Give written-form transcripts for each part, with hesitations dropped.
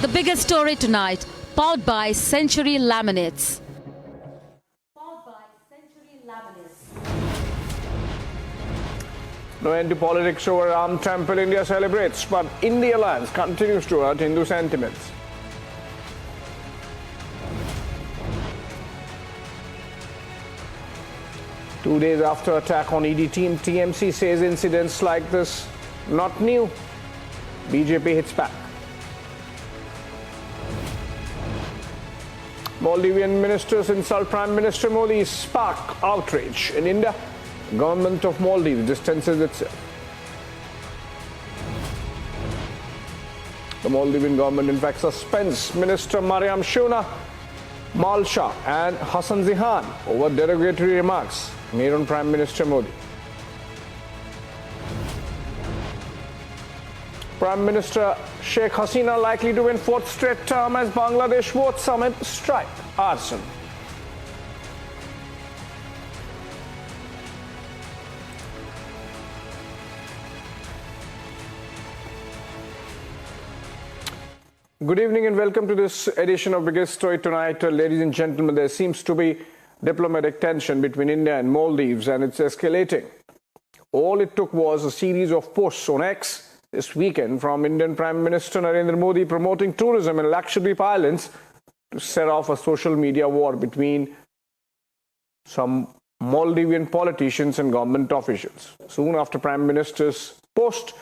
The biggest story tonight, powered by Century Laminates. Powered by Century Laminates. No end to politics over Ram Temple. India celebrates, but INDI alliance continues to hurt Hindu sentiments. Two days after attack on ED team, TMC says incidents like this not new. BJP hits back. Maldivian ministers insult Prime Minister Modi, spark outrage in India. Government of Maldives distances itself. The Maldivian government in fact suspends Minister Mariam Shona, Malsha and Hassan Zihan over derogatory remarks made on Prime Minister Modi. Prime Minister Sheikh Hasina likely to win fourth straight term as Bangladesh vote summit strike arson. Good evening and welcome to this edition of Biggest Story Tonight. Ladies and gentlemen, there seems to be diplomatic tension between India and Maldives and it's escalating. All it took was a series of posts on X this weekend from Indian Prime Minister Narendra Modi promoting tourism in Lakshadweep Islands to set off a social media war between some Maldivian politicians and government officials. Soon after Prime Minister's post,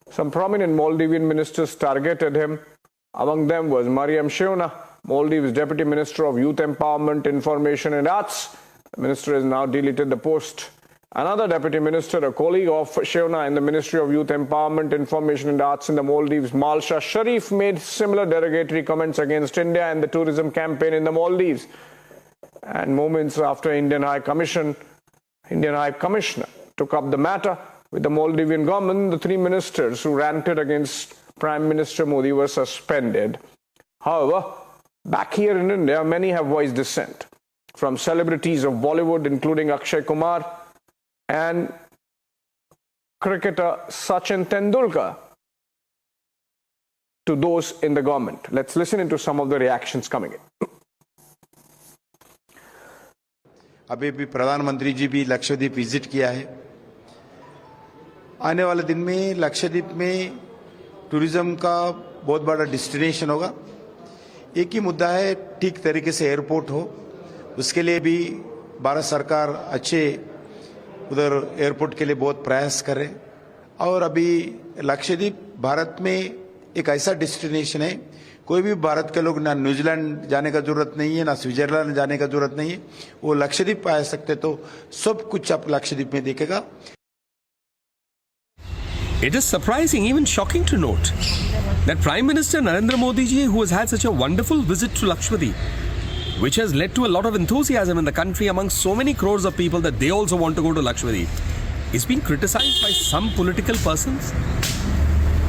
some prominent Maldivian ministers targeted him. Among them was Mariam Shona, Maldives Deputy Minister of Youth Empowerment, Information and Arts. The minister has now deleted the post. Another Deputy Minister, a colleague of Shona in the Ministry of Youth Empowerment, Information and Arts in the Maldives, Malsha Sharif, made similar derogatory comments against India and the tourism campaign in the Maldives. And moments after Indian High Commissioner took up the matter with the Maldivian government, the three ministers who ranted against Prime Minister Modi were suspended. However, back here in India, many have voiced dissent. From celebrities of Bollywood, including Akshay Kumar, and cricketer Sachin Tendulkar, to those in the government. Let's listen into some of the reactions coming in. अभी भी प्रधानमंत्री जी भी Lakshadweep visit किया है। आने वाले दिन में लक्षद्वीप में टूरिज्म का बहुत बड़ा डेस्टिनेशन होगा। एक ही मुद्दा है, ठीक तरीके से एयरपोर्ट हो, उसके लिए भी भारत सरकार अच्छे उधर एयरपोर्ट के लिए बहुत प्रयास करे। और अभी लक्षद्वीप भारत में एक ऐसा डेस्टिनेशन है, कोई भी भारत के लोग ना न्यूजीलैंड जाने का जरूरत नहीं है, ना स्विट्जरलैंड जाने का जरूरत नहीं है, वो लक्षद्वीप आ सकते तो सब कुछ आप लक्षद्वीप में देखेगा। It is surprising, even shocking to note that Prime Minister Narendra Modi ji, who has had such a wonderful visit to Lakshadweep, which has led to a lot of enthusiasm in the country among so many crores of people that they also want to go to Lakshadweep, is being criticized by some political persons.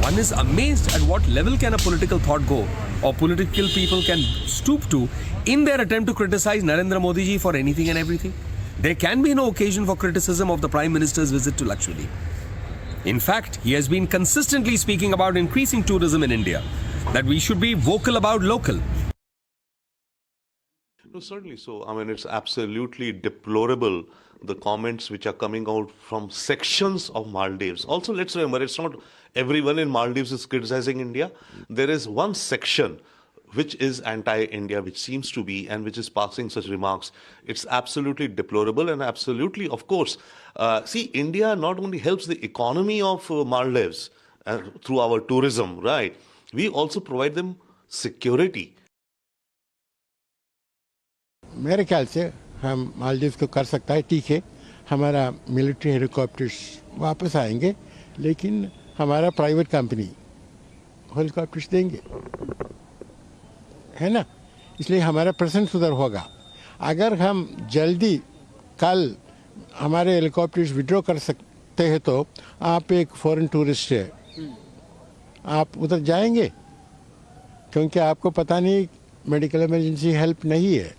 One is amazed at what level can a political thought go, or political people can stoop to in their attempt to criticize Narendra Modi ji for anything and everything. There can be no occasion for criticism of the Prime Minister's visit to Lakshadweep. In fact, he has been consistently speaking about increasing tourism in India, that we should be vocal about local. No, certainly so. I mean, it's absolutely deplorable, the comments which are coming out from sections of Maldives. Also, let's remember, it's not everyone in Maldives is criticizing India. There is one section which is anti-India, which seems to be, and which is passing such remarks. It's absolutely deplorable and absolutely, of course. See, India not only helps the economy of Maldives through our tourism, right? We also provide them security. मेरे ख्याल से हम मालदीव को कर सकता है, ठीक है, हमारा मिलिट्री हेलीकॉप्टर्स वापस आएंगे, लेकिन हमारा प्राइवेट कंपनी हेलीकॉप्टर्स देंगे, है ना? इसलिए हमारा प्रेजेंस उधर होगा। अगर हम जल्दी कल हमारे हेलीकॉप्टर्स विड्रॉ कर सकते हैं तो आप एक फॉरेन टूरिस्ट है, आप उधर जाएंगे, क्योंकि आपको पता नहीं मेडिकल इमरजेंसी हेल्प नहीं है,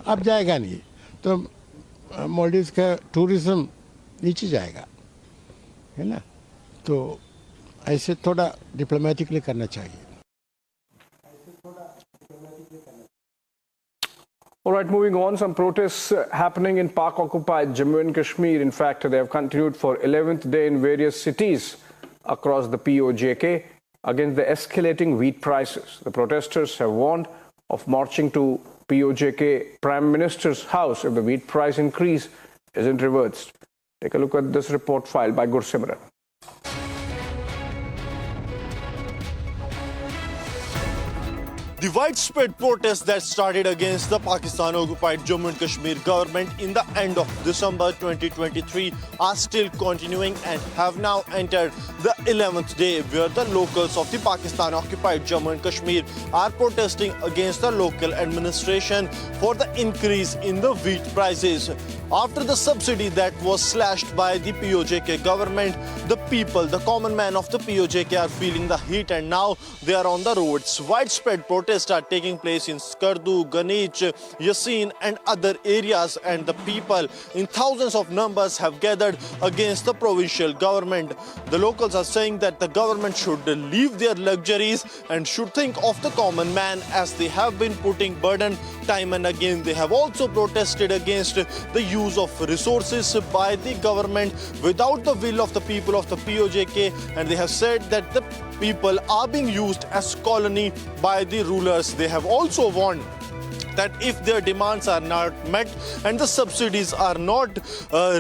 अब जाएगा नहीं, तो मालदीव्स का टूरिज्म नीचे जाएगा, है ना? तो ऐसे थोड़ा डिप्लोमेटिकली करना चाहिए। All right, moving on, some protests happening in Pak-occupied Jammu and Kashmir. In fact, they have continued for 11th day in various cities across the POJK against the escalating wheat prices. The protesters have warned of marching to POJK Prime Minister's house if the wheat price increase isn't reversed. Take a look at this report filed by Gursimran. The widespread protests that started against the Pakistan-occupied Jammu and Kashmir government in the end of December 2023 are still continuing and have now entered the 11th day, where the locals of the Pakistan-occupied Jammu and Kashmir are protesting against the local administration for the increase in the wheat prices. After the subsidy that was slashed by the POJK government, the people, the common man of the POJK are feeling the heat, and now they are on the roads. Widespread protests are taking place in Skardu, Ganesh, Yasin and other areas, and the people in thousands of numbers have gathered against the provincial government. The locals are saying that the government should leave their luxuries and should think of the common man, as they have been putting burden time and again. They have also protested against the use of resources by the government without the will of the people of the POJK, and they have said that the people are being used as colony by the rulers. They have also warned that if their demands are not met and the subsidies are not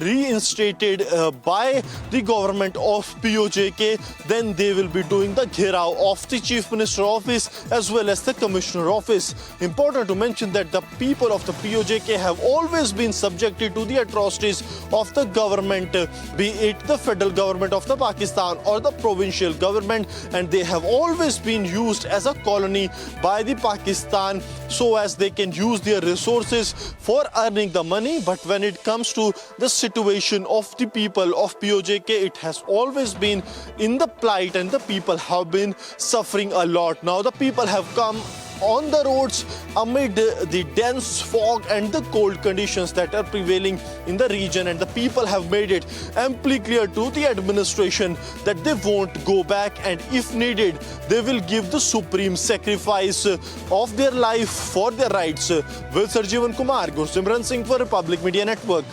reinstated by the government of POJK, then they will be doing the gherav of the Chief Minister office as well as the Commissioner office. Important to mention that the people of the POJK have always been subjected to the atrocities of the government, be it the federal government of the Pakistan or the provincial government, and they have always been used as a colony by the Pakistan so as they can use their resources for earning the money. But when it comes to the situation of the people of POJK, it has always been in the plight, and the people have been suffering a lot. Now the people have come on the roads amid the dense fog and the cold conditions that are prevailing in the region, and the people have made it amply clear to the administration that they won't go back, and if needed they will give the supreme sacrifice of their life for their rights. With Sir Jeevan Kumar, Gursimran Singh for Republic Media Network.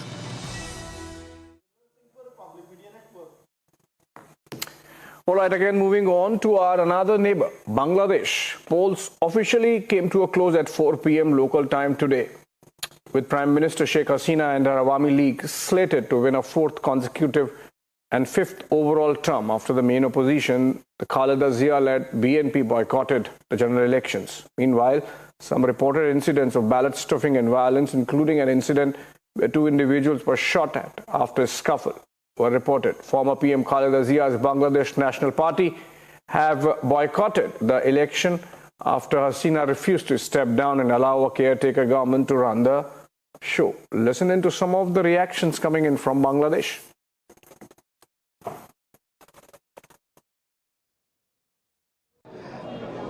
All right, again moving on to our another neighbor, Bangladesh. Polls officially came to a close at 4 p.m. local time today, with Prime Minister Sheikh Hasina and her Awami League slated to win a fourth consecutive and fifth overall term after the main opposition, the Khaleda Zia-led BNP, boycotted the general elections. Meanwhile, some reported incidents of ballot stuffing and violence, including an incident where 2 individuals were shot at after a scuffle, were reported. Former PM Khaleda Zia's Bangladesh National Party have boycotted the election after Hasina refused to step down and allow a caretaker government to run the show. Listen into some of the reactions coming in from Bangladesh.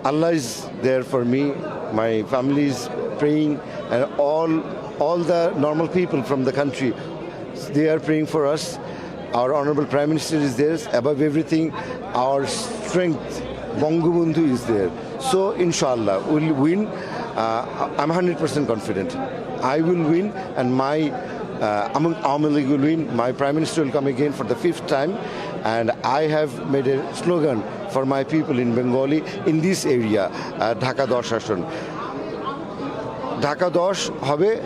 Allah is there for me, my family is praying, and all the normal people from the country, they are praying for us. Our Honorable Prime Minister is there. Above everything, our strength, Bangabandhu, is there. So, inshallah, we'll win. I'm 100% confident. I will win, and my Awami League will win. My Prime Minister will come again for the 5th time. And I have made a slogan for my people in Bengali in this area, Dhaka Dosh Ashon. Dhaka Dosh hobe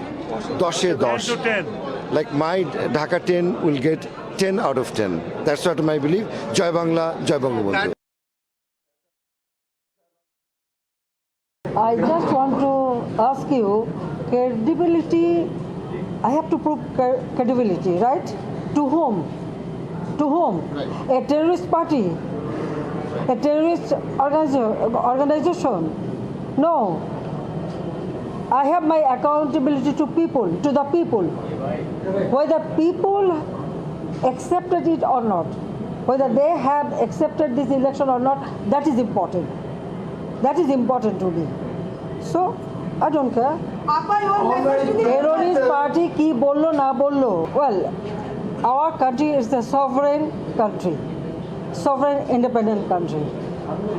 10 10. Like my Dhaka 10 will get 10 out of 10. That's what I believe. Jai Bangla, Jai Bangabandhu. I just want to ask you, credibility, I have to prove credibility, right? To whom? To whom? Right. A terrorist party? A terrorist organization? No. I have my accountability to people, to the people. Whether people accepted it or not, whether they have accepted this election or not, that is important. That is important to me. So, I don't care. Terrorist party ki bollo na bollo. Well, our country is a sovereign country, sovereign independent country.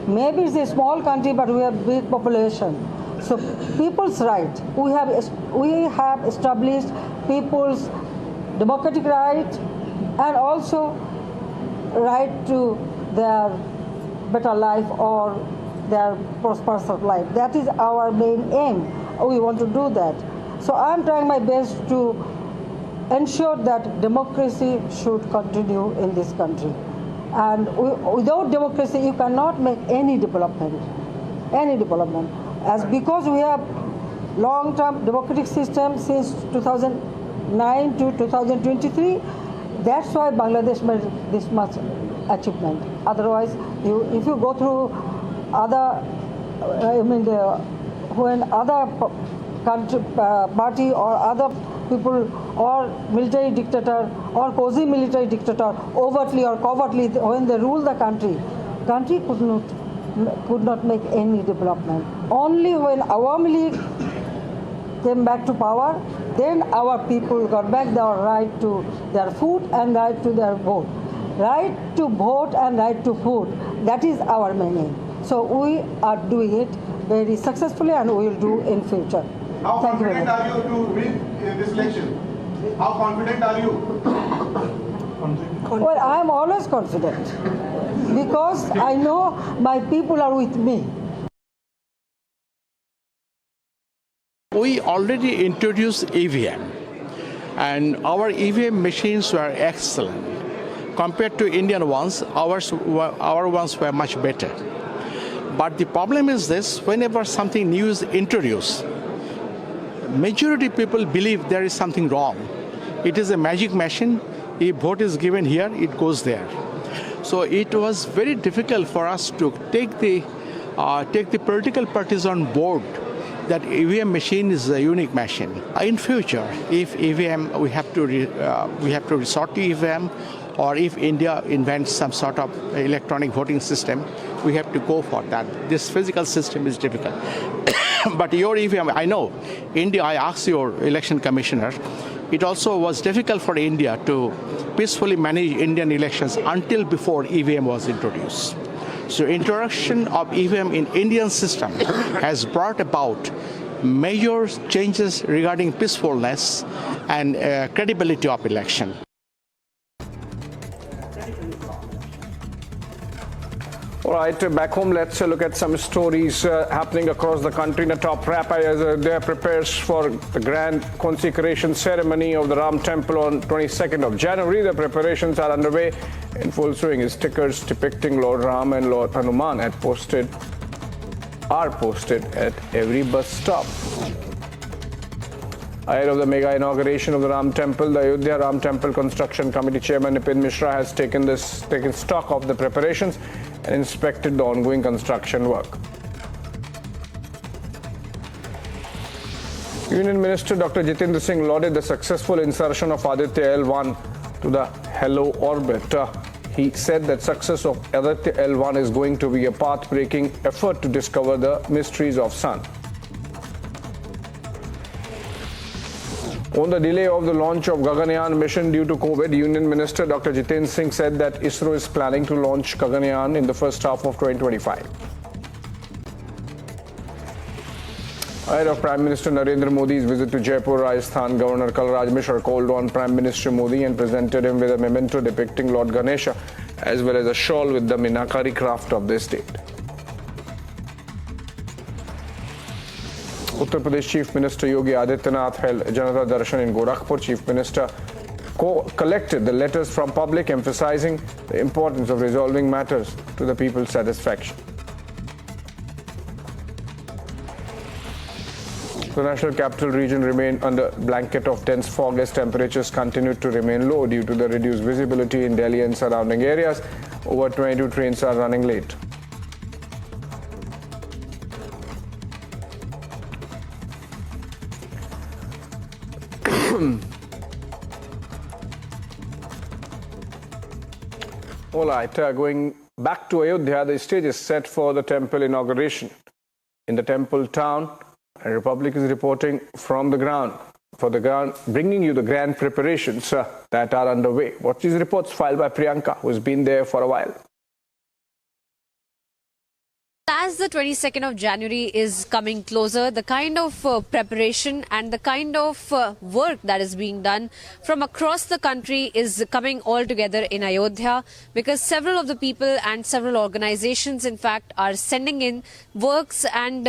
Maybe it's a small country, but we have big population. So people's right, we have established people's democratic right and also right to their better life or their prosperous life. That is our main aim. We want to do that. So I'm trying my best to ensure that democracy should continue in this country. And without democracy, you cannot make any development. As because we have long-term democratic system since 2009 to 2023, that's why Bangladesh made this much achievement. Otherwise, if you go through other, when other country, party or other people or military dictator or quasi-military dictator overtly or covertly, when they rule the country could not make any development. Only when Awami League came back to power, then our people got back their right to their food and right to their vote. Right to vote and right to food, that is our main aim. So we are doing it very successfully and we will do in future. How confident are you to win this election? How confident are you? Well, I am always confident because I know my people are with me. We already introduced EVM and our EVM machines were excellent. Compared to Indian ones, our ones were much better. But the problem is this, whenever something new is introduced, majority people believe there is something wrong. It is a magic machine. If vote is given here, it goes there. So it was very difficult for us to take the political parties on board that EVM machine is a unique machine. In future, if EVM, we have to resort to EVM, or if India invents some sort of electronic voting system, we have to go for that. This physical system is difficult. But your EVM, I know, India, I asked your election commissioner, it also was difficult for India to peacefully manage Indian elections until before EVM was introduced. So introduction of EVM in Indian system has brought about major changes regarding peacefulness and credibility of election. All right, back home, let's look at some stories happening across the country. In a top wrap, Ayodhya prepares for the grand consecration ceremony of the Ram Temple on 22nd of January. The preparations are underway in full swing. Stickers depicting Lord Ram and Lord Hanuman are posted at every bus stop. Ahead of the mega inauguration of the Ram Temple, the Ayodhya Ram Temple Construction Committee Chairman Nipin Mishra has taken stock of the preparations and inspected the ongoing construction work. Union Minister Dr. Jitendra Singh lauded the successful insertion of Ayodhya L1 to the Hello orbit. He said that success of Ayodhya L1 is going to be a path-breaking effort to discover the mysteries of Sun. On the delay of the launch of Gaganyaan mission due to COVID, Union Minister Dr. Jitendra Singh said that ISRO is planning to launch Gaganyaan in the first half of 2025. Ahead of Prime Minister Narendra Modi's visit to Jaipur, Rajasthan, Governor Kalraj Mishra called on Prime Minister Modi and presented him with a memento depicting Lord Ganesha as well as a shawl with the Minakari craft of the state. Uttar Pradesh Chief Minister Yogi Adityanath held Janata Darshan in Gorakhpur. Chief Minister collected the letters from public emphasizing the importance of resolving matters to the people's satisfaction. The National Capital Region remained under blanket of dense fog as temperatures continued to remain low due to the reduced visibility in Delhi and surrounding areas. Over 22 trains are running late. All right, going back to Ayodhya, the stage is set for the temple inauguration. In the temple town, Republic is reporting from the ground, bringing you the grand preparations that are underway. Watch these reports filed by Priyanka, who has been there for a while. as the 22nd of January is coming closer, the kind of preparation and the kind of work that is being done from across the country is coming all together in Ayodhya, because several of the people and several organizations, in fact, are sending in works and,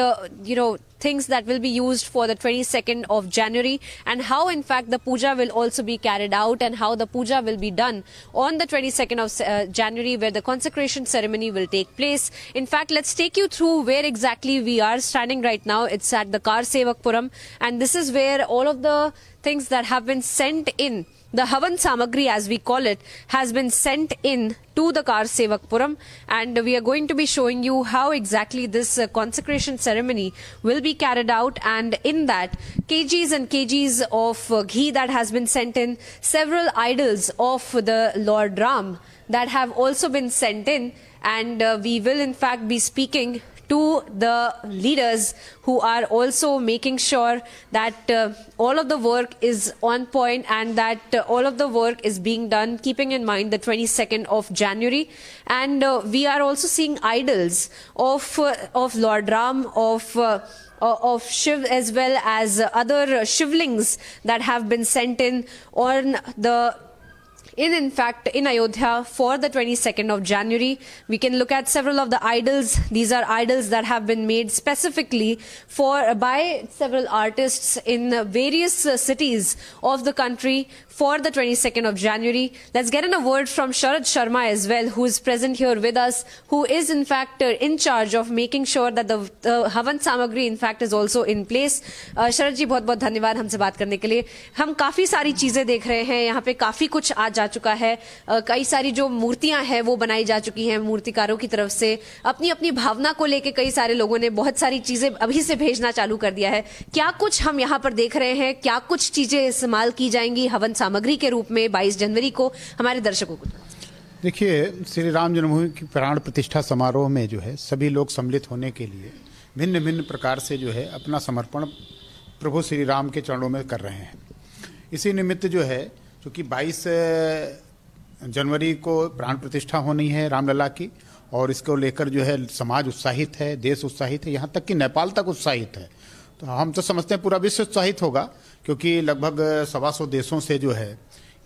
things that will be used for the 22nd of January, and how in fact the puja will also be carried out and how the puja will be done on the 22nd of January, where the consecration ceremony will take place. In fact, let's take you through where exactly we are standing right now. It's at the Karsevakpuram, and this is where all of the things that have been sent in, the Havan Samagri as we call it, has been sent in to the Karsevakpuram, and we are going to be showing you how exactly this consecration ceremony will be carried out. And in that, kgs and kgs of ghee that has been sent in, several idols of the Lord Ram that have also been sent in, and we will in fact be speaking to the leaders who are also making sure that all of the work is on point and that all of the work is being done keeping in mind the 22nd of January. And we are also seeing idols of Lord Ram, of Shiv, as well as other shivlings that have been sent in on the in fact in Ayodhya for the 22nd of January. We can look at several of the idols. These are idols that have been made specifically by several artists in various cities of the country for the 22nd of January. Let's get in a word from Sharad Sharma as well, who is present here with us, who is in fact in charge of making sure that the Havan Samagri in fact is also in place. Sharad ji, बहुत बहुत धन्यवाद हमसे बात करने के लिए. हम काफी सारी चीजें देख रहे हैं यहाँ पे, काफी कुछ आ जा चुका है. कई सारी जो मूर्तियां हैं वो बनाई जा चुकी हैं मूर्तिकारों की तरफ से. अपनी अपनी भावना को लेके कई सारे लोगों ने बहुत सारी चीजें अभी से भेजना चालू कर दिया है. क्या कुछ हम यहाँ पर देख रहे हैं, क्या कुछ चीजें इस्तेमाल की जाएंगी हवन सामग्री के रूप में 22 जनवरी को हमारे दर्शकों को? देखिए, श्री राम जन्मभूमि की प्राण प्रतिष्ठा समारोह में जो है सभी लोग सम्मिलित होने के लिए भिन्न भिन्न प्रकार से जो है अपना समर्पण प्रभु श्री राम के चरणों में कर रहे हैं. इसी निमित्त जो है, क्योंकि 22 जनवरी को प्राण प्रतिष्ठा होनी है रामलला की, और इसको लेकर जो है समाज उत्साहित है, देश उत्साहित है, यहाँ तक कि नेपाल तक उत्साहित है. तो हम तो समझते हैं पूरा विश्व उत्साहित होगा, क्योंकि लगभग 125 देशों से जो है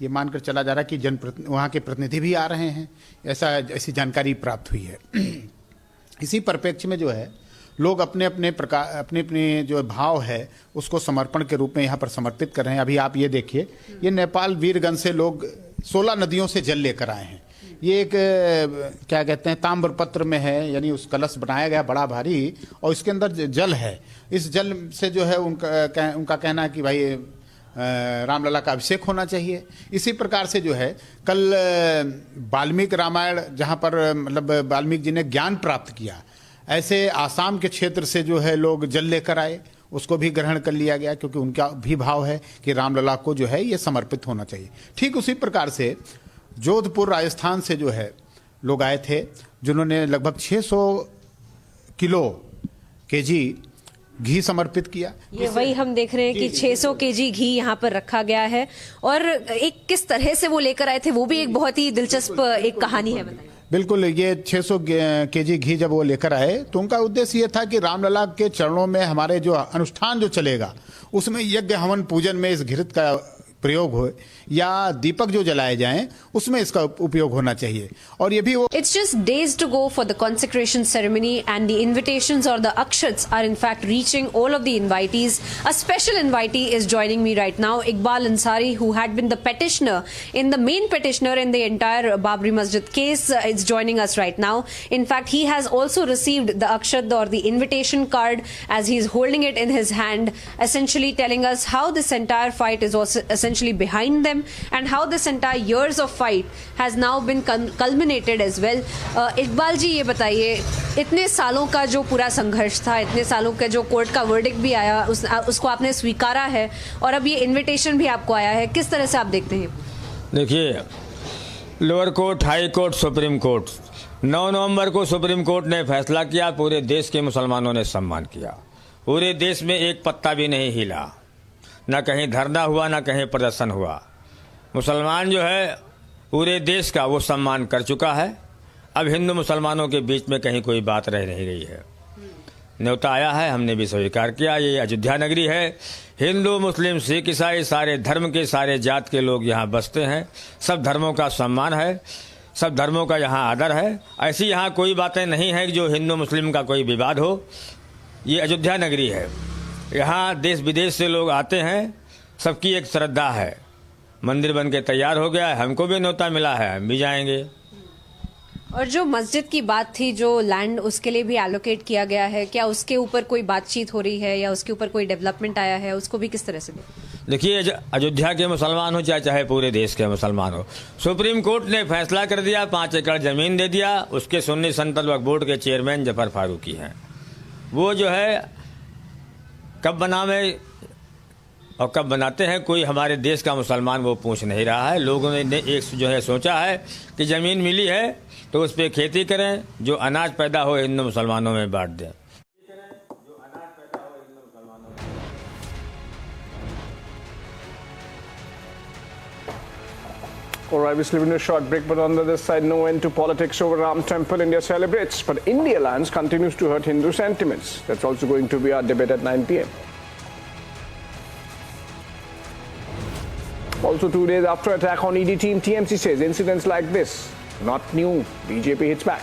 ये मानकर चला जा रहा है कि वहाँ के प्रतिनिधि भी आ रहे हैं. ऐसी जानकारी प्राप्त हुई है. इसी परिप्रेक्ष्य में जो है लोग अपने अपने जो भाव है उसको समर्पण के रूप में यहाँ पर समर्पित कर रहे हैं. अभी आप ये देखिए, ये नेपाल वीरगंज से लोग 16 नदियों से जल लेकर आए हैं. ये एक क्या कहते हैं, ताम्र पत्र में है, यानी उस कलश बनाया गया बड़ा भारी, और इसके अंदर जल है. इस जल से जो है उनका कहना है कि भाई रामलला का अभिषेक होना चाहिए. इसी प्रकार से जो है कल वाल्मीकि रामायण, जहाँ पर मतलब वाल्मीकि जी ने ज्ञान प्राप्त किया, ऐसे आसाम के क्षेत्र से जो है लोग जल लेकर आए, उसको भी ग्रहण कर लिया गया, क्योंकि उनका भी भाव है कि रामलला को जो है ये समर्पित होना चाहिए. ठीक उसी प्रकार से जोधपुर राजस्थान से जो है लोग आए थे, जिन्होंने लगभग 600 किलो केजी घी समर्पित किया. ये वही हम देख रहे हैं कि 600 केजी घी यहाँ पर रखा गया है, और एक किस तरह से वो लेकर आए थे वो भी एक बहुत ही दिलचस्प एक कहानी है. बताइए. बिल्कुल, ये 600 केजी घी जब वो लेकर आए तो उनका उद्देश्य ये था कि रामलला के चरणों में हमारे जो अनुष्ठान जो चलेगा उसमें यज्ञ हवन पूजन में इस घृत का प्रयोग हो, या दीपक जो जलाए जाएं उसमें इसका उपयोग होना चाहिए. और ये भी वो It's just days to go for the consecration ceremony, and the invitations or the akshats are in fact reaching all of the invitees. A special invitee is joining me right now, Iqbal Ansari, who had been the petitioner in the main petitioner in the entire Babri Masjid case, is joining us right now. In fact, he has also received the akshat or the invitation card as he is holding it in his hand, essentially telling us how this entire fight is also essentially behind them, and how this entire years of fight has now been culminated as well. Iqbal ji, ये बताइए, इतने सालों का जो पूरा संघर्ष था, इतने सालों का जो कोर्ट का वर्डिक्ट भी आया, उसको आपने स्वीकारा है, और अब ये इनविटेशन भी आपको आया है, किस तरह से आप देखते हैं? देखिए, lower court, high court, supreme court, 9 नवंबर को सुप्रीम कोर्ट ने फैसला किया, पूरे देश के मुसलमानों ने सम्मान किया. पूरे देश में एक पत्ता भी नहीं हिला, न कहीं धरना हुआ, न कहीं प्रदर्शन हुआ. मुसलमान जो है पूरे देश का वो सम्मान कर चुका है. अब हिंदू मुसलमानों के बीच में कहीं कोई बात रह नहीं गई है. न्योता आया है, हमने भी स्वीकार किया। ये अयोध्या नगरी है, हिंदू मुस्लिम सिख ईसाई सारे धर्म के सारे जात के लोग यहाँ बसते हैं। सब धर्मों का सम्मान है, सब धर्मों का यहाँ आदर है। ऐसी यहाँ कोई बातें नहीं है कि जो हिंदू मुस्लिम का कोई विवाद हो। ये अयोध्या नगरी है, यहाँ देश विदेश से लोग आते हैं, सबकी एक श्रद्धा है। मंदिर बन के तैयार हो गया है, हमको भी न्योता मिला है, हम भी जाएंगे। और जो मस्जिद की बात थी, जो लैंड उसके लिए भी एलोकेट किया गया है, क्या उसके ऊपर कोई बातचीत हो रही है या उसके ऊपर कोई डेवलपमेंट आया है? उसको भी किस तरह से? देखिए, अयोध्या के मुसलमान हो चाहे पूरे देश के मुसलमान हो, सुप्रीम कोर्ट ने फैसला कर दिया, 5 एकड़ जमीन दे दिया। उसके सुन्नी संतल वक्फ बोर्ड के चेयरमैन जफर फारूकी हैं। वो जो है कब बनावे और कब बनाते हैं, कोई हमारे देश का मुसलमान वो पूछ नहीं रहा है। लोगों ने एक जो है सोचा है कि ज़मीन मिली है तो उस पर खेती करें, जो अनाज पैदा हो हिंदू मुसलमानों में बांट दें। All right, we're slipping a short break, but on the other side, no end to politics over Ram Temple. India celebrates, but India alliance continues to hurt Hindu sentiments. That's also going to be our debate at 9 p.m. Also, 2 days after attack on ED team, TMC says incidents like this not new. BJP hits back.